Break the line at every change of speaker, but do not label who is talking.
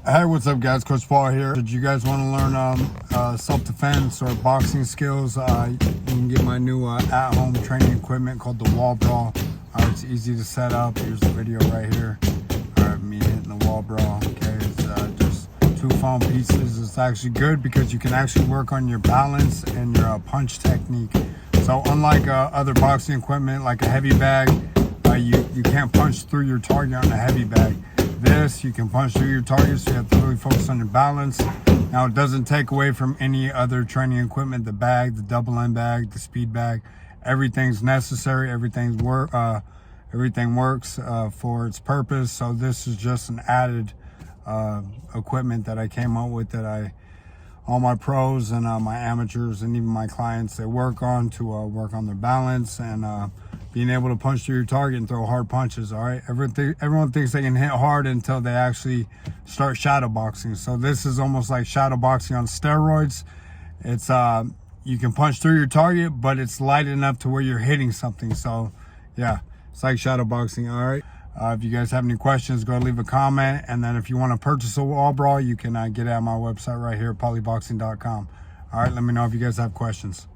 Hey, what's up guys? Coach Paul here. Did you guys want to learn self-defense or boxing skills? You can get my new at-home training equipment called the BRAWL. It's easy to set up. Here's the video right here. Me hitting the BRAWL. Okay, it's just 2 foam pieces. It's actually good because you can actually work on your balance and your punch technique. So unlike other boxing equipment like a heavy bag, you can't punch through your target on a heavy bag. This, you can punch through your target, so you have to really focus on your balance. Now, it doesn't take away from any other training equipment, the bag, the double end bag, the speed bag. Everything's necessary, everything works for its purpose. So this is just an added equipment that I came up with that all my pros and my amateurs and even my clients, they work on to work on their balance and being able to punch through your target and throw hard punches. All right, everyone thinks they can hit hard until they actually start shadow boxing. So this is almost like shadow boxing on steroids. It's you can punch through your target, but it's light enough to where you're hitting something. So yeah, it's like shadow boxing. All right, if you guys have any questions, go leave a comment, and then if you want to purchase a BRAWL, you can get it at my website right here at polyboxing.com. All right, let me know if you guys have questions.